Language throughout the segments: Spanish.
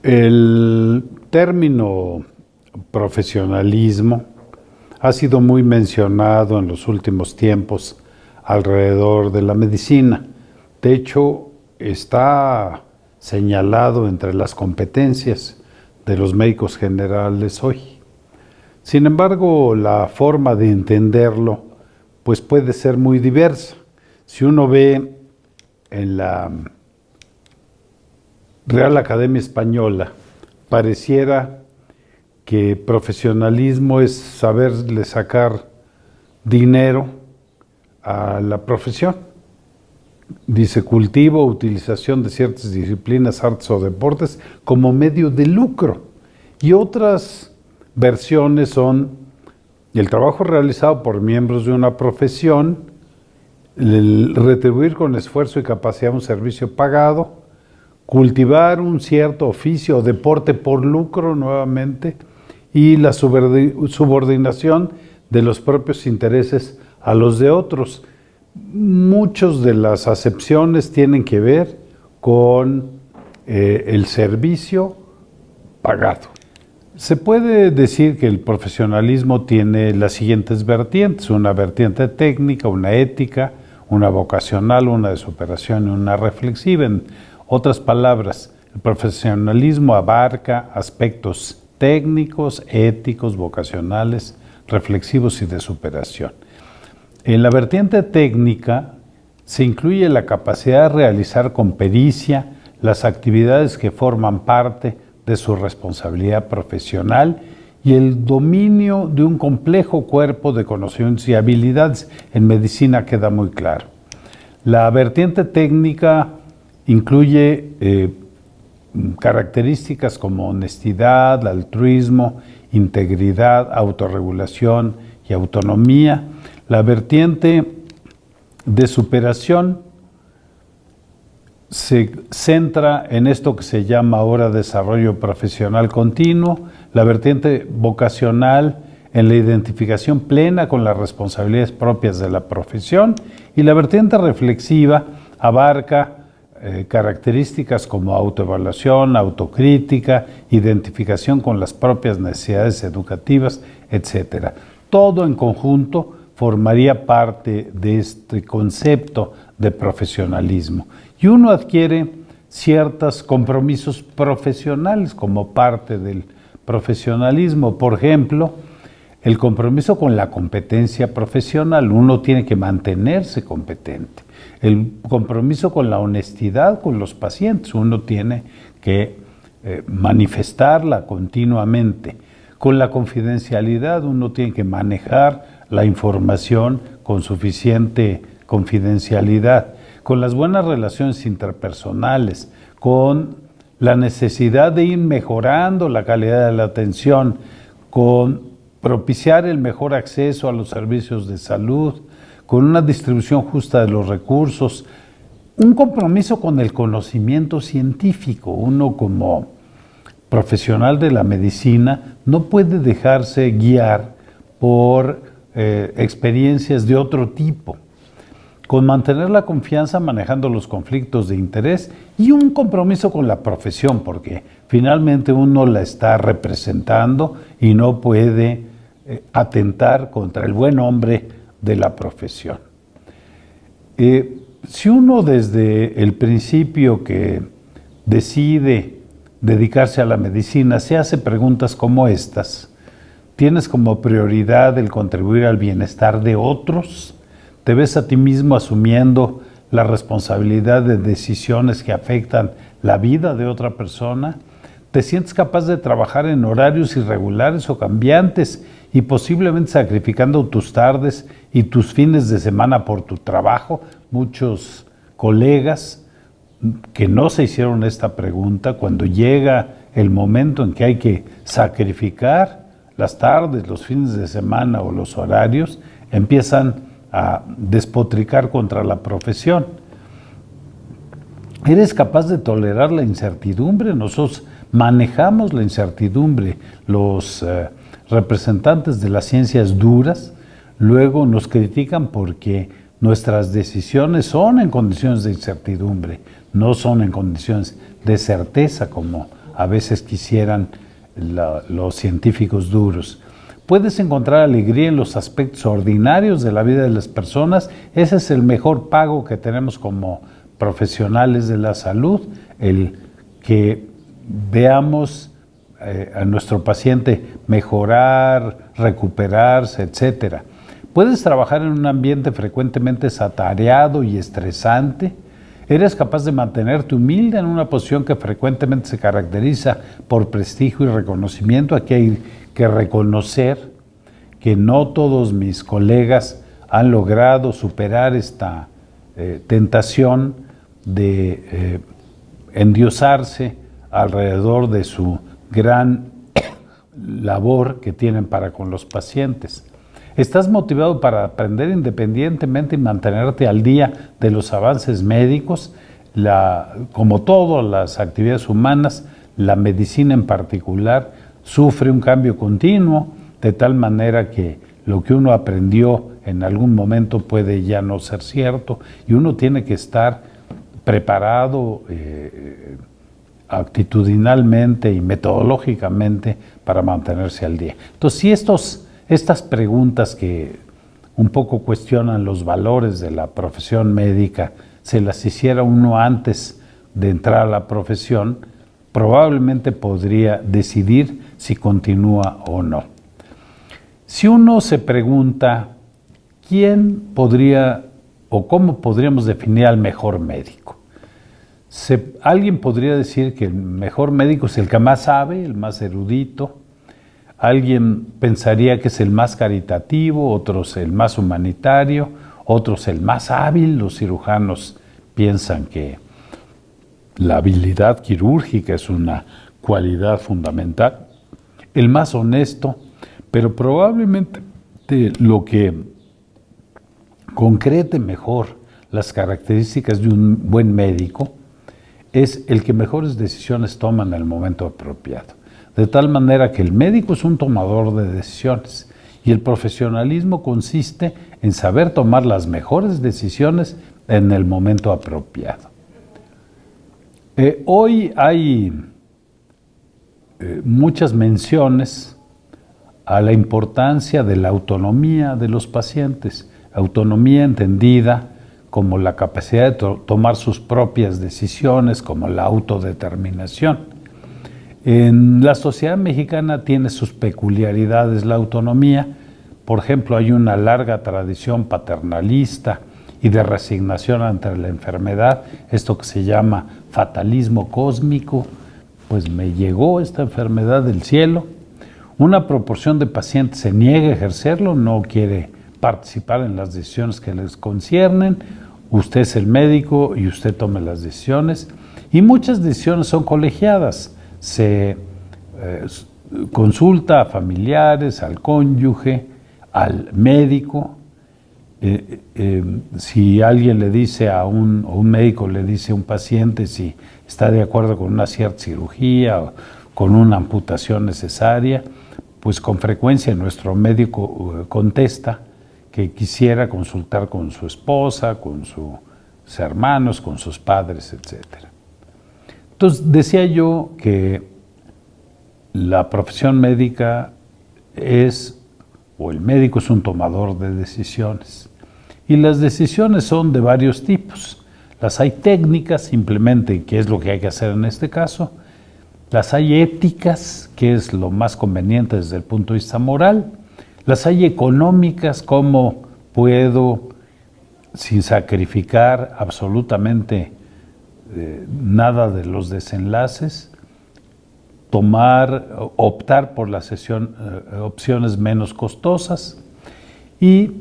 El término profesionalismo ha sido muy mencionado en los últimos tiempos alrededor de la medicina. De hecho, está señalado entre las competencias de los médicos generales hoy. Sin embargo, la forma de entenderlo pues puede ser muy diversa. Si uno ve en la Real Academia Española, pareciera que profesionalismo es saberle sacar dinero a la profesión. Dice: cultivo o utilización de ciertas disciplinas, artes o deportes como medio de lucro. Y otras versiones son el trabajo realizado por miembros de una profesión, el retribuir con esfuerzo y capacidad un servicio pagado, cultivar un cierto oficio o deporte por lucro nuevamente, y la subordinación de los propios intereses a los de otros. Muchas de las acepciones tienen que ver con el servicio pagado. Se puede decir que el profesionalismo tiene las siguientes vertientes: una vertiente técnica, una ética, una vocacional, una de superación y una reflexiva. En otras palabras, el profesionalismo abarca aspectos técnicos, éticos, vocacionales, reflexivos y de superación. En la vertiente técnica se incluye la capacidad de realizar con pericia las actividades que forman parte de su responsabilidad profesional y el dominio de un complejo cuerpo de conocimientos y habilidades. En medicina queda muy claro. La vertiente técnica incluye características como honestidad, altruismo, integridad, autorregulación y autonomía. La vertiente de superación se centra en esto que se llama ahora desarrollo profesional continuo. La vertiente vocacional en la identificación plena con las responsabilidades propias de la profesión, y la vertiente reflexiva abarca características como autoevaluación, autocrítica, identificación con las propias necesidades educativas, etc. Todo en conjunto formaría parte de este concepto de profesionalismo. Y uno adquiere ciertos compromisos profesionales como parte del profesionalismo. Por ejemplo, el compromiso con la competencia profesional. Uno tiene que mantenerse competente. El compromiso con la honestidad con los pacientes. Uno tiene que manifestarla continuamente. Con la confidencialidad, uno tiene que manejar la información con suficiente confidencialidad. Con las buenas relaciones interpersonales, con la necesidad de ir mejorando la calidad de la atención, con propiciar el mejor acceso a los servicios de salud, con una distribución justa de los recursos, un compromiso con el conocimiento científico. Uno como profesional de la medicina no puede dejarse guiar por experiencias de otro tipo, con mantener la confianza manejando los conflictos de interés y un compromiso con la profesión, porque finalmente uno la está representando y no puede atentar contra el buen nombre de la profesión. Si uno desde el principio que decide dedicarse a la medicina se hace preguntas como estas: ¿tienes como prioridad el contribuir al bienestar de otros? ¿Te ves a ti mismo asumiendo la responsabilidad de decisiones que afectan la vida de otra persona? ¿Te sientes capaz de trabajar en horarios irregulares o cambiantes y posiblemente sacrificando tus tardes y tus fines de semana por tu trabajo? Muchos colegas que no se hicieron esta pregunta, cuando llega el momento en que hay que sacrificar las tardes, los fines de semana o los horarios, empiezan a despotricar contra la profesión. ¿Eres capaz de tolerar la incertidumbre? Nosotros manejamos la incertidumbre. Los representantes de las ciencias duras luego nos critican porque nuestras decisiones son en condiciones de incertidumbre, no son en condiciones de certeza como a veces quisieran los científicos duros. Puedes encontrar alegría en los aspectos ordinarios de la vida de las personas. Ese es el mejor pago que tenemos como profesionales de la salud, el que veamos a nuestro paciente mejorar, recuperarse, etc. Puedes trabajar en un ambiente frecuentemente atareado y estresante. Eres capaz de mantenerte humilde en una posición que frecuentemente se caracteriza por prestigio y reconocimiento. Aquí hay que reconocer que no todos mis colegas han logrado superar esta tentación de endiosarse alrededor de su gran labor que tienen para con los pacientes. ¿Estás motivado para aprender independientemente y mantenerte al día de los avances médicos? Como todas las actividades humanas, la medicina en particular sufre un cambio continuo, de tal manera que lo que uno aprendió en algún momento puede ya no ser cierto y uno tiene que estar preparado actitudinalmente y metodológicamente para mantenerse al día. Entonces, si estas preguntas que un poco cuestionan los valores de la profesión médica se las hiciera uno antes de entrar a la profesión, probablemente podría decidir si continúa o no. Si uno se pregunta quién podría o cómo podríamos definir al mejor médico, alguien podría decir que el mejor médico es el que más sabe, el más erudito. Alguien pensaría que es el más caritativo, otros el más humanitario, otros el más hábil. Los cirujanos piensan que la habilidad quirúrgica es una cualidad fundamental. El más honesto, pero probablemente lo que concrete mejor las características de un buen médico es el que mejores decisiones toma en el momento apropiado. De tal manera que el médico es un tomador de decisiones y el profesionalismo consiste en saber tomar las mejores decisiones en el momento apropiado. Hoy hay muchas menciones a la importancia de la autonomía de los pacientes, autonomía entendida como la capacidad de tomar sus propias decisiones, como la autodeterminación. En la sociedad mexicana tiene sus peculiaridades la autonomía. Por ejemplo, hay una larga tradición paternalista y de resignación ante la enfermedad, esto que se llama fatalismo cósmico, pues me llegó esta enfermedad del cielo. Una proporción de pacientes se niega a ejercerlo, no quiere participar en las decisiones que les conciernen. Usted es el médico y usted tome las decisiones. Y muchas decisiones son colegiadas. Se consulta a familiares, al cónyuge, al médico. Si alguien le dice o un médico le dice a un paciente si está de acuerdo con una cierta cirugía o con una amputación necesaria, pues con frecuencia nuestro médico contesta que quisiera consultar con su esposa, con sus hermanos, con sus padres, etcétera. Entonces, decía yo que la profesión médica o el médico es un tomador de decisiones. Y las decisiones son de varios tipos. Las hay técnicas, simplemente qué es lo que hay que hacer en este caso. Las hay éticas, que es lo más conveniente desde el punto de vista moral. Las hay económicas, cómo puedo, sin sacrificar absolutamente nada de los desenlaces, optar por las opciones menos costosas. Y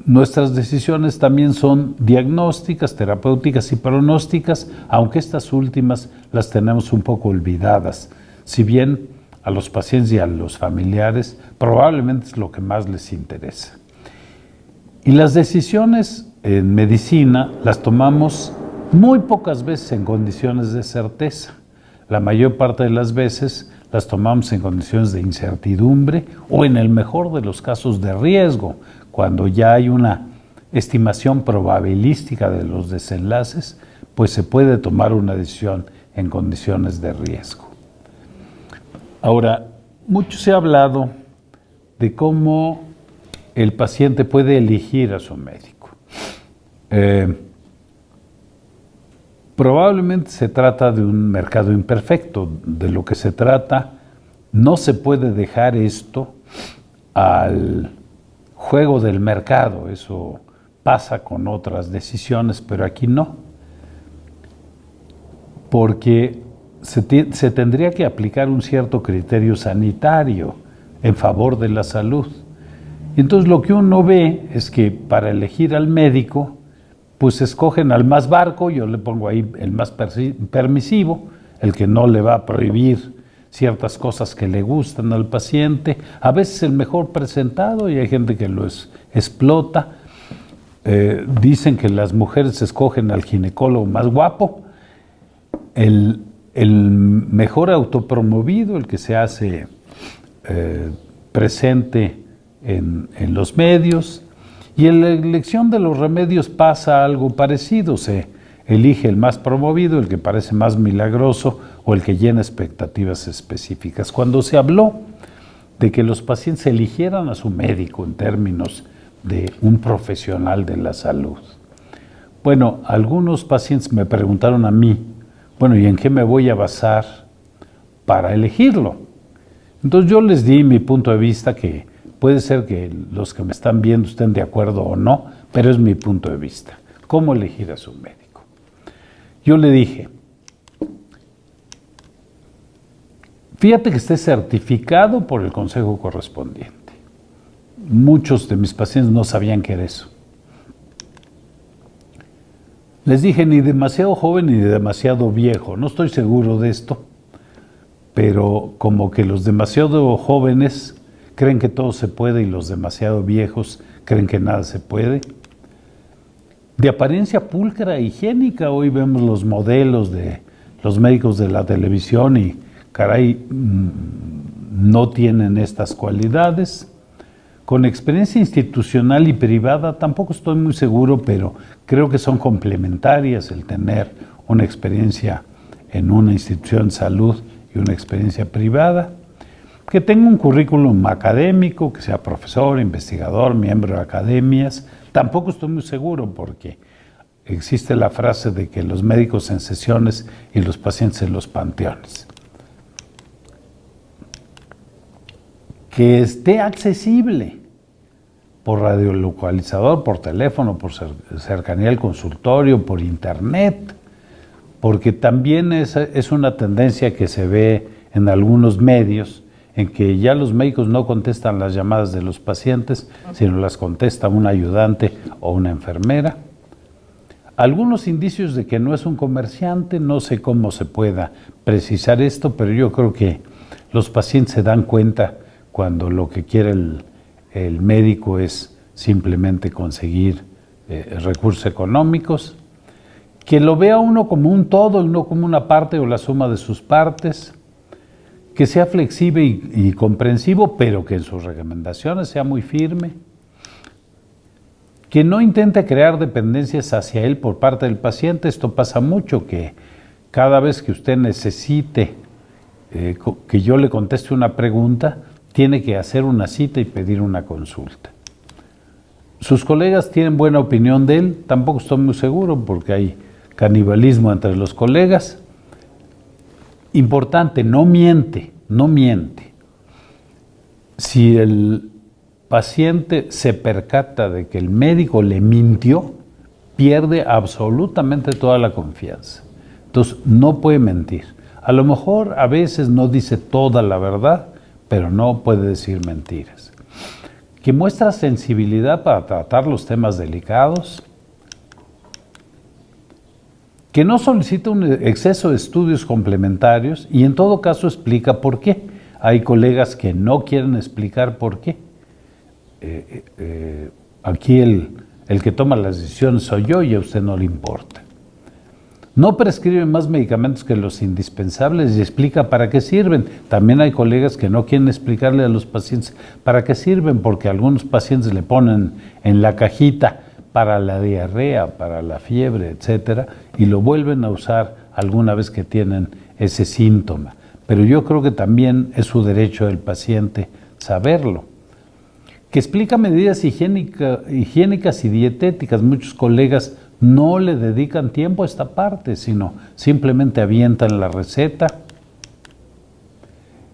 nuestras decisiones también son diagnósticas, terapéuticas y pronósticas, aunque estas últimas las tenemos un poco olvidadas. Si bien a los pacientes y a los familiares probablemente es lo que más les interesa. Y las decisiones en medicina las tomamos muy pocas veces en condiciones de certeza. La mayor parte de las veces las tomamos en condiciones de incertidumbre o en el mejor de los casos de riesgo, cuando ya hay una estimación probabilística de los desenlaces, pues se puede tomar una decisión en condiciones de riesgo. Ahora, mucho se ha hablado de cómo el paciente puede elegir a su médico. Probablemente se trata de un mercado imperfecto. De lo que se trata, no se puede dejar esto al juego del mercado. Eso pasa con otras decisiones, pero aquí no. Porque se tendría que aplicar un cierto criterio sanitario en favor de la salud. Y entonces lo que uno ve es que para elegir al médico, pues escogen al más barco, yo le pongo ahí el más permisivo, el que no le va a prohibir ciertas cosas que le gustan al paciente, a veces el mejor presentado, y hay gente que lo explota. Dicen que las mujeres escogen al ginecólogo más guapo, el mejor autopromovido, el que se hace presente en los medios. Y en la elección de los remedios pasa algo parecido. Se elige el más promovido, el que parece más milagroso o el que llena expectativas específicas. Cuando se habló de que los pacientes eligieran a su médico en términos de un profesional de la salud, bueno, algunos pacientes me preguntaron a mí, bueno, ¿y en qué me voy a basar para elegirlo? Entonces yo les di mi punto de vista, que puede ser que los que me están viendo estén de acuerdo o no, pero es mi punto de vista. ¿Cómo elegir a su médico? Yo le dije, fíjate que esté certificado por el consejo correspondiente. Muchos de mis pacientes no sabían qué era eso. Les dije, ni demasiado joven ni demasiado viejo. No estoy seguro de esto, pero como que los demasiado jóvenes creen que todo se puede y los demasiado viejos creen que nada se puede. De apariencia pulcra e higiénica, hoy vemos los modelos de los médicos de la televisión y, caray, no tienen estas cualidades. Con experiencia institucional y privada, tampoco estoy muy seguro, pero creo que son complementarias el tener una experiencia en una institución de salud y una experiencia privada. Que tenga un currículum académico, que sea profesor, investigador, miembro de academias. Tampoco estoy muy seguro, porque existe la frase de que los médicos en sesiones y los pacientes en los panteones. Que esté accesible por radiolocalizador, por teléfono, por cercanía al consultorio, por internet, porque también es una tendencia que se ve en algunos medios, en que ya los médicos no contestan las llamadas de los pacientes, sino las contesta un ayudante o una enfermera. Algunos indicios de que no es un comerciante, no sé cómo se pueda precisar esto, pero yo creo que los pacientes se dan cuenta cuando lo que quiere el médico es simplemente conseguir recursos económicos, que lo vea uno como un todo y no como una parte o la suma de sus partes, que sea flexible y comprensivo, pero que en sus recomendaciones sea muy firme, que no intente crear dependencias hacia él por parte del paciente. Esto pasa mucho, que cada vez que usted necesite que yo le conteste una pregunta, tiene que hacer una cita y pedir una consulta. ¿Sus colegas tienen buena opinión de él? Tampoco estoy muy seguro, porque hay canibalismo entre los colegas. Importante, no miente. Si el paciente se percata de que el médico le mintió, pierde absolutamente toda la confianza. Entonces, no puede mentir. A lo mejor a veces no dice toda la verdad, pero no puede decir mentiras. Que muestra sensibilidad para tratar los temas delicados. Que no solicita un exceso de estudios complementarios y en todo caso explica por qué. Hay colegas que no quieren explicar por qué. Aquí el que toma las decisiones soy yo y a usted no le importa. No prescribe más medicamentos que los indispensables y explica para qué sirven. También hay colegas que no quieren explicarle a los pacientes para qué sirven, porque algunos pacientes le ponen en la cajita para la diarrea, para la fiebre, etcétera, y lo vuelven a usar alguna vez que tienen ese síntoma. pero yo creo que también es su derecho del paciente saberlo. Que explica medidas higiénicas y dietéticas. Muchos colegas no le dedican tiempo a esta parte, sino simplemente avientan la receta.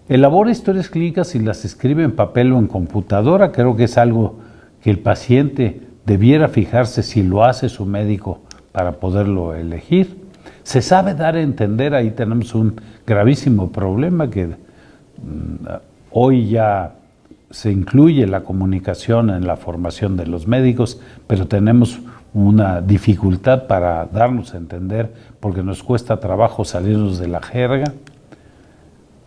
Elabora historias clínicas y las escribe en papel o en computadora. Creo que es algo que el paciente debiera fijarse si lo hace su médico para poderlo elegir. Se sabe dar a entender, ahí tenemos un gravísimo problema que hoy ya se incluye la comunicación en la formación de los médicos, pero tenemos una dificultad para darnos a entender porque nos cuesta trabajo salirnos de la jerga.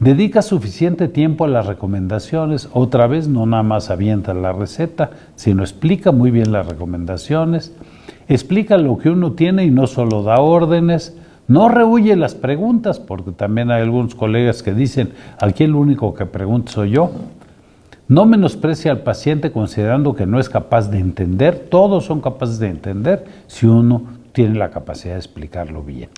Dedica suficiente tiempo a las recomendaciones. Otra vez, no nada más avienta la receta, sino explica muy bien las recomendaciones, explica lo que uno tiene y no solo da órdenes. No rehúye las preguntas, porque también hay algunos colegas que dicen, aquí el único que pregunta soy yo. No menosprecia al paciente considerando que no es capaz de entender. Todos son capaces de entender si uno tiene la capacidad de explicarlo bien.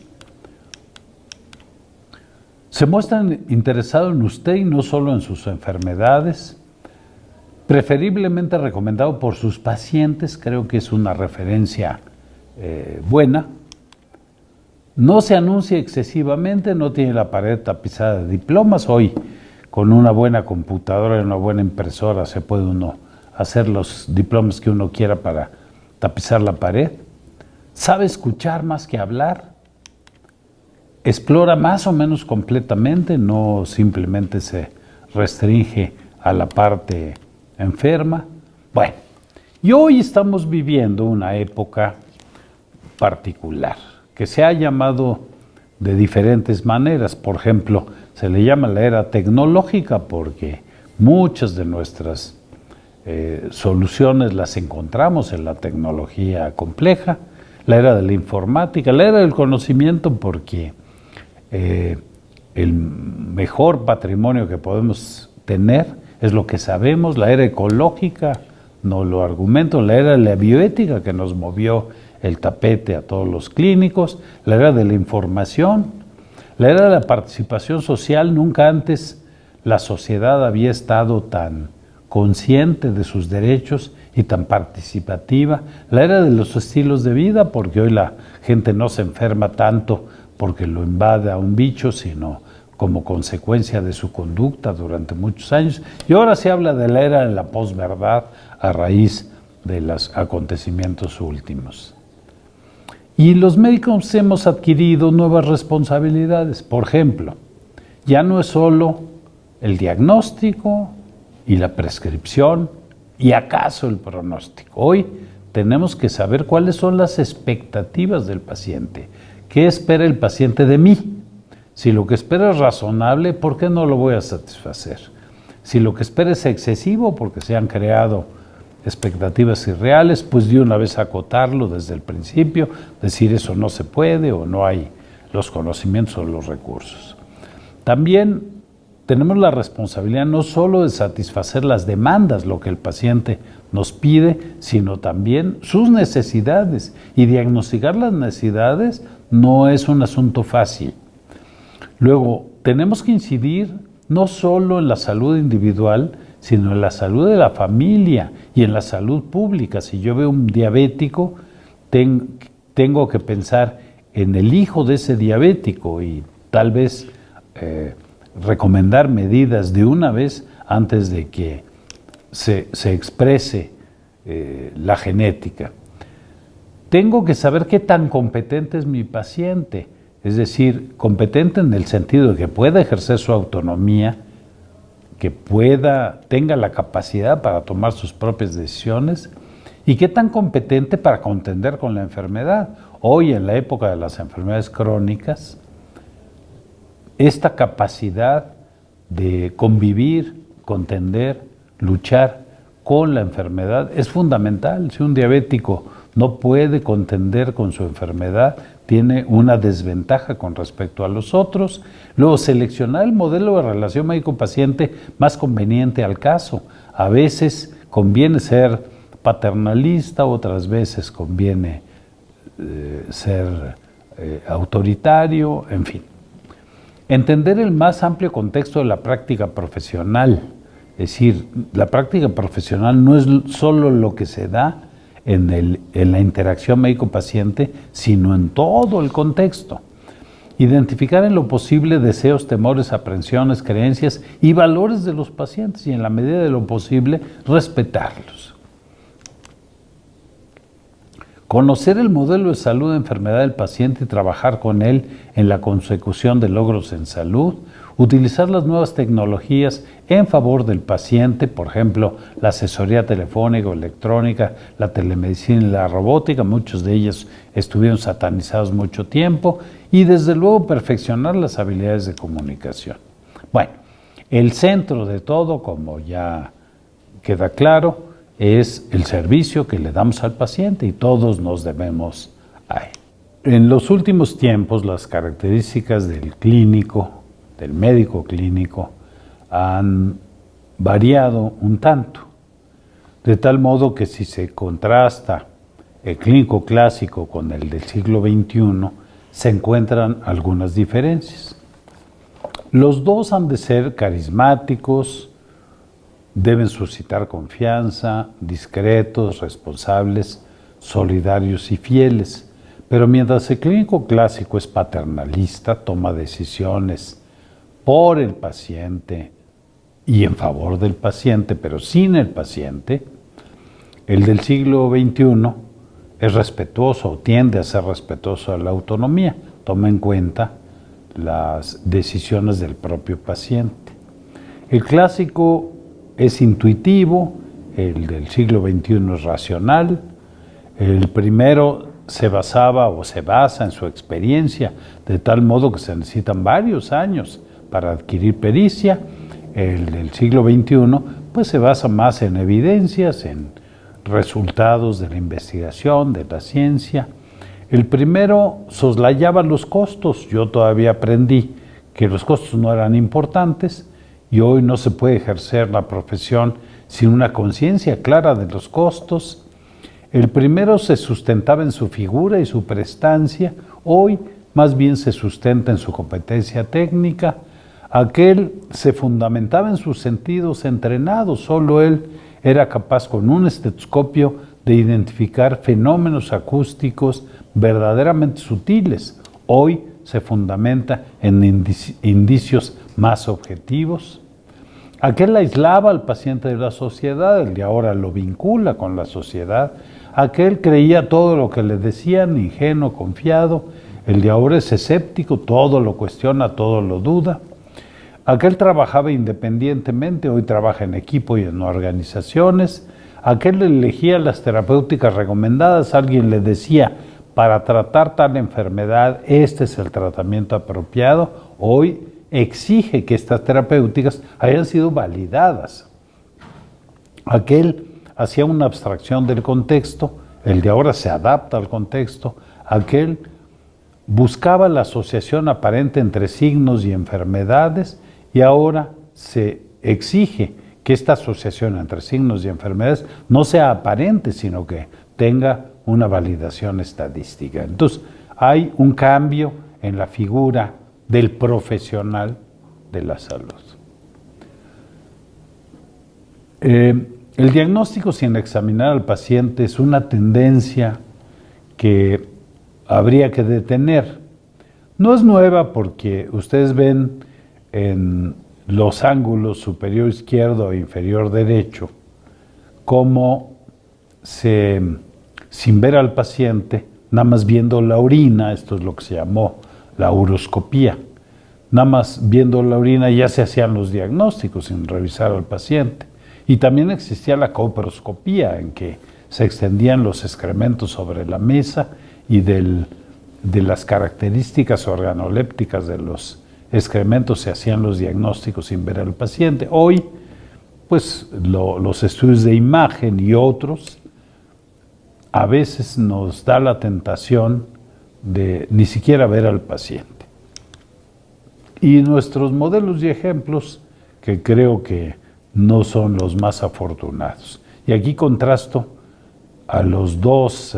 Se muestran interesados en usted y no solo en sus enfermedades. Preferiblemente recomendado por sus pacientes, creo que es una referencia buena. No se anuncia excesivamente, no tiene la pared tapizada de diplomas. Hoy, con una buena computadora y una buena impresora, se puede uno hacer los diplomas que uno quiera para tapizar la pared. Sabe escuchar más que hablar. Explora más o menos completamente, no simplemente se restringe a la parte enferma. Bueno, y hoy estamos viviendo una época particular que se ha llamado de diferentes maneras. Por ejemplo, se le llama la era tecnológica porque muchas de nuestras soluciones las encontramos en la tecnología compleja. La era de la informática, la era del conocimiento porque el mejor patrimonio que podemos tener es lo que sabemos. La era ecológica, no lo argumento, la era de la bioética que nos movió el tapete a todos los clínicos, la era de la información, la era de la participación social. Nunca antes la sociedad había estado tan consciente de sus derechos y tan participativa. La era de los estilos de vida, porque hoy la gente no se enferma tanto porque lo invada un bicho, sino como consecuencia de su conducta durante muchos años. Y ahora se habla de la era de la posverdad a raíz de los acontecimientos últimos. Y los médicos hemos adquirido nuevas responsabilidades. Por ejemplo, ya no es solo el diagnóstico y la prescripción y acaso el pronóstico. Hoy tenemos que saber cuáles son las expectativas del paciente. ¿Qué espera el paciente de mí? Si lo que espera es razonable, ¿por qué no lo voy a satisfacer? Si lo que espera es excesivo, porque se han creado expectativas irreales, pues de una vez acotarlo desde el principio, decir eso no se puede o no hay los conocimientos o los recursos. También tenemos la responsabilidad no solo de satisfacer las demandas, lo que el paciente nos pide, sino también sus necesidades. Y diagnosticar las necesidades no es un asunto fácil. Luego, tenemos que incidir no solo en la salud individual, sino en la salud de la familia y en la salud pública. Si yo veo un diabético, tengo que pensar en el hijo de ese diabético y tal vez recomendar medidas de una vez antes de que se exprese la genética. Tengo que saber qué tan competente es mi paciente, es decir, competente en el sentido de que pueda ejercer su autonomía, que tenga la capacidad para tomar sus propias decisiones, y qué tan competente para contender con la enfermedad. Hoy, en la época de las enfermedades crónicas, esta capacidad de convivir, contender, luchar con la enfermedad es fundamental. Si un diabético no puede contender con su enfermedad, tiene una desventaja con respecto a los otros. Luego, seleccionar el modelo de relación médico-paciente más conveniente al caso. A veces conviene ser paternalista, otras veces conviene ser autoritario, en fin. Entender el más amplio contexto de la práctica profesional. Es decir, la práctica profesional no es solo lo que se da en la interacción médico-paciente, sino en todo el contexto. Identificar en lo posible deseos, temores, aprensiones, creencias y valores de los pacientes y en la medida de lo posible respetarlos. Conocer el modelo de salud de enfermedad del paciente y trabajar con él en la consecución de logros en salud. Utilizar las nuevas tecnologías en favor del paciente, por ejemplo, la asesoría telefónica o electrónica, la telemedicina y la robótica, muchos de ellos estuvieron satanizados mucho tiempo, y desde luego perfeccionar las habilidades de comunicación. Bueno, el centro de todo, como ya queda claro, es el servicio que le damos al paciente y todos nos debemos a él. En los últimos tiempos, las características del clínico, del médico clínico, han variado un tanto, de tal modo que si se contrasta el clínico clásico con el del siglo XXI, se encuentran algunas diferencias. Los dos han de ser carismáticos, deben suscitar confianza, discretos, responsables, solidarios y fieles. Pero mientras el clínico clásico es paternalista, toma decisiones por el paciente y en favor del paciente, pero sin el paciente, el del siglo XXI es respetuoso o tiende a ser respetuoso de la autonomía, toma en cuenta las decisiones del propio paciente. El clásico es intuitivo, el del siglo XXI es racional, el primero se basaba o se basa en su experiencia, de tal modo que se necesitan varios años para adquirir pericia. El del siglo XXI pues se basa más en evidencias, en resultados de la investigación, de la ciencia. El primero soslayaba los costos. Yo todavía aprendí que los costos no eran importantes y hoy no se puede ejercer la profesión sin una conciencia clara de los costos. El primero se sustentaba en su figura y su prestancia, hoy más bien se sustenta en su competencia técnica. Aquel se fundamentaba en sus sentidos entrenados, solo él era capaz con un estetoscopio de identificar fenómenos acústicos verdaderamente sutiles. Hoy se fundamenta en indicios más objetivos. Aquel aislaba al paciente de la sociedad, el de ahora lo vincula con la sociedad. Aquel creía todo lo que le decían, ingenuo, confiado. El de ahora es escéptico, todo lo cuestiona, todo lo duda. Aquel trabajaba independientemente, hoy trabaja en equipo y en organizaciones. Aquel elegía las terapéuticas recomendadas, alguien le decía, para tratar tal enfermedad, este es el tratamiento apropiado. Hoy exige que estas terapéuticas hayan sido validadas. Aquel hacía una abstracción del contexto, el de ahora se adapta al contexto. Aquel buscaba la asociación aparente entre signos y enfermedades y ahora se exige que esta asociación entre signos y enfermedades no sea aparente, sino que tenga una validación estadística. Entonces, hay un cambio en la figura del profesional de la salud. El diagnóstico sin examinar al paciente es una tendencia que habría que detener. No es nueva porque ustedes ven en los ángulos superior izquierdo e inferior derecho cómo sin ver al paciente, nada más viendo la orina, esto es lo que se llamó la uroscopía, nada más viendo la orina ya se hacían los diagnósticos sin revisar al paciente. Y también existía la coproscopía, en que se extendían los excrementos sobre la mesa y de las características organolépticas de los excrementos se hacían los diagnósticos sin ver al paciente. Hoy, pues los estudios de imagen y otros, a veces nos da la tentación de ni siquiera ver al paciente. Y nuestros modelos y ejemplos, que creo que no son los más afortunados. Y aquí contrasto a los dos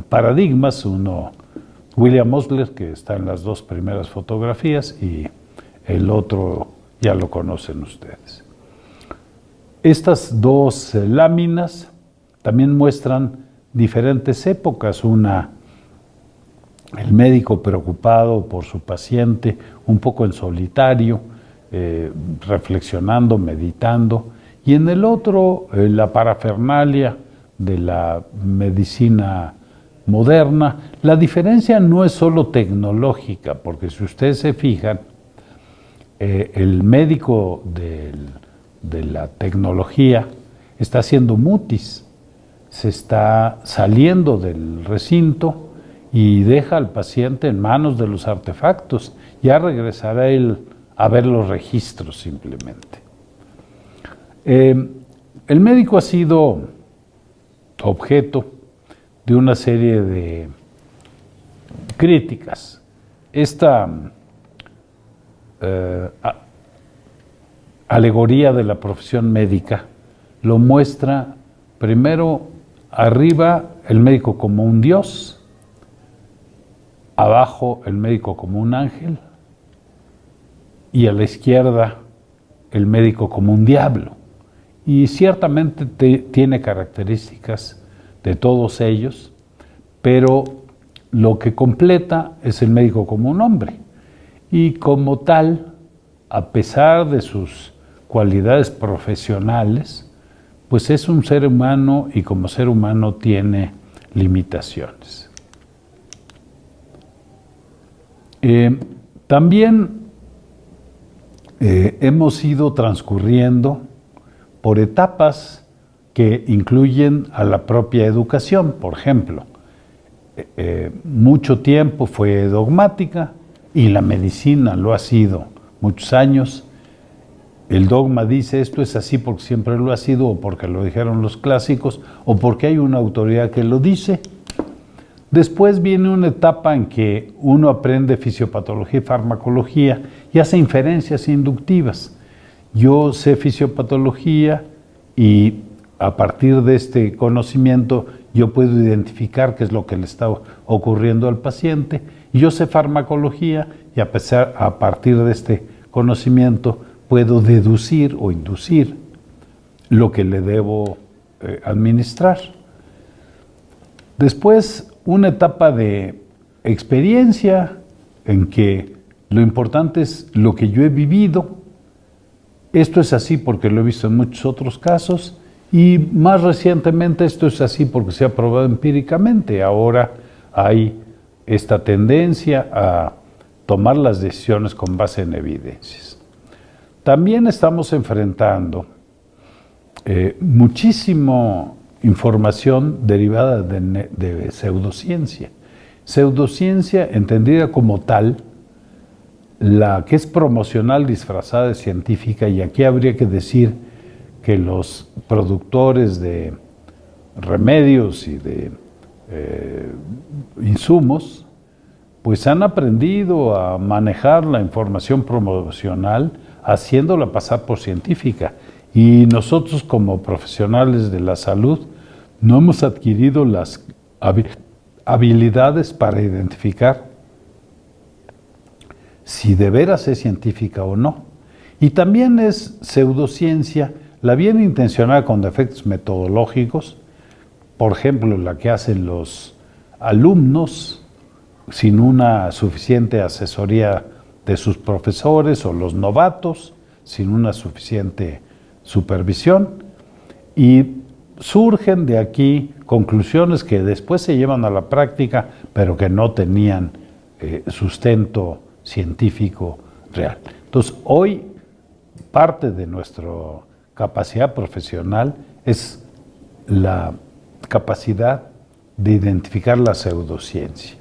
paradigmas, uno William Osler, que está en las dos primeras fotografías, y el otro ya lo conocen ustedes. Estas dos láminas también muestran diferentes épocas. Una, el médico preocupado por su paciente, un poco en solitario, reflexionando, meditando, y en el otro, la parafernalia de la medicina moderna. La diferencia no es solo tecnológica, porque si ustedes se fijan, el médico de la tecnología está haciendo mutis, se está saliendo del recinto y deja al paciente en manos de los artefactos. Ya regresará él a ver los registros simplemente. El médico ha sido objeto de una serie de críticas. Esta alegoría de la profesión médica lo muestra primero arriba el médico como un dios, abajo el médico como un ángel y a la izquierda el médico como un diablo. Y ciertamente tiene características de todos ellos, pero lo que completa es el médico como un hombre. Y como tal, a pesar de sus cualidades profesionales, pues es un ser humano y como ser humano tiene limitaciones. También hemos ido transcurriendo por etapas que incluyen a la propia educación. Por ejemplo, mucho tiempo fue dogmática y la medicina lo ha sido muchos años. El dogma dice esto es así porque siempre lo ha sido, o porque lo dijeron los clásicos, o porque hay una autoridad que lo dice. Después viene una etapa en que uno aprende fisiopatología y farmacología y hace inferencias inductivas. Yo sé fisiopatología y a partir de este conocimiento yo puedo identificar qué es lo que le está ocurriendo al paciente. Y yo sé farmacología y a partir de este conocimiento puedo deducir o inducir lo que le debo administrar. Después, una etapa de experiencia en que lo importante es lo que yo he vivido. Esto es así porque lo he visto en muchos otros casos y más recientemente esto es así porque se ha probado empíricamente. Ahora hay esta tendencia a tomar las decisiones con base en evidencias. También estamos enfrentando muchísima información derivada de pseudociencia. Pseudociencia entendida como tal, la que es promocional disfrazada de científica, y aquí habría que decir que los productores de remedios y de insumos pues han aprendido a manejar la información promocional haciéndola pasar por científica, y nosotros como profesionales de la salud no hemos adquirido las habilidades para identificar si de veras es científica o no. Y también es pseudociencia la bien intencionada con defectos metodológicos, por ejemplo, la que hacen los alumnos sin una suficiente asesoría de sus profesores, o los novatos sin una suficiente supervisión, y surgen de aquí conclusiones que después se llevan a la práctica, pero que no tenían sustento científico real. Entonces, hoy parte de nuestra capacidad profesional es la capacidad de identificar la pseudociencia.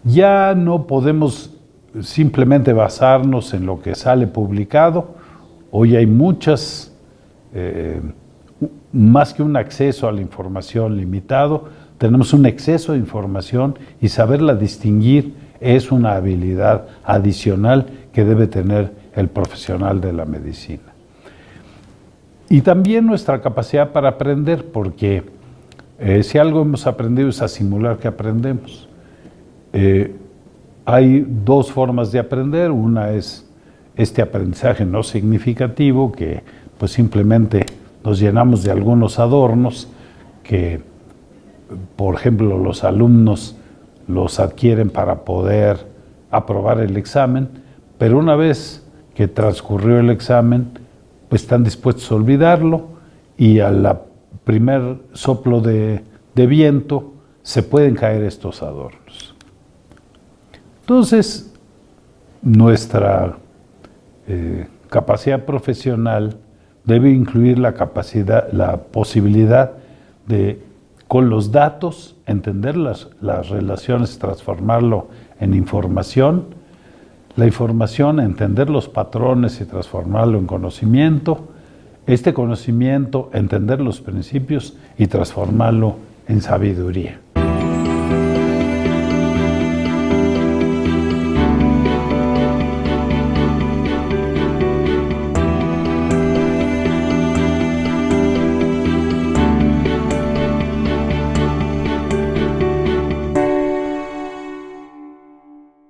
Ya no podemos simplemente basarnos en lo que sale publicado. Hoy hay muchas, más que un acceso a la información limitado, tenemos un exceso de información, y saberla distinguir es una habilidad adicional que debe tener el profesional de la medicina. Y también nuestra capacidad para aprender, porque si algo hemos aprendido es a simular que aprendemos. Hay dos formas de aprender. Una es este aprendizaje no significativo, que pues simplemente nos llenamos de algunos adornos que, por ejemplo, los alumnos los adquieren para poder aprobar el examen, pero una vez que transcurrió el examen, pues están dispuestos a olvidarlo y a la primer soplo de viento se pueden caer estos adornos. Entonces, nuestra capacidad profesional debe incluir la posibilidad de, con los datos, entender las relaciones, transformarlo en información, la información, entender los patrones y transformarlo en conocimiento, este conocimiento, entender los principios y transformarlo en sabiduría.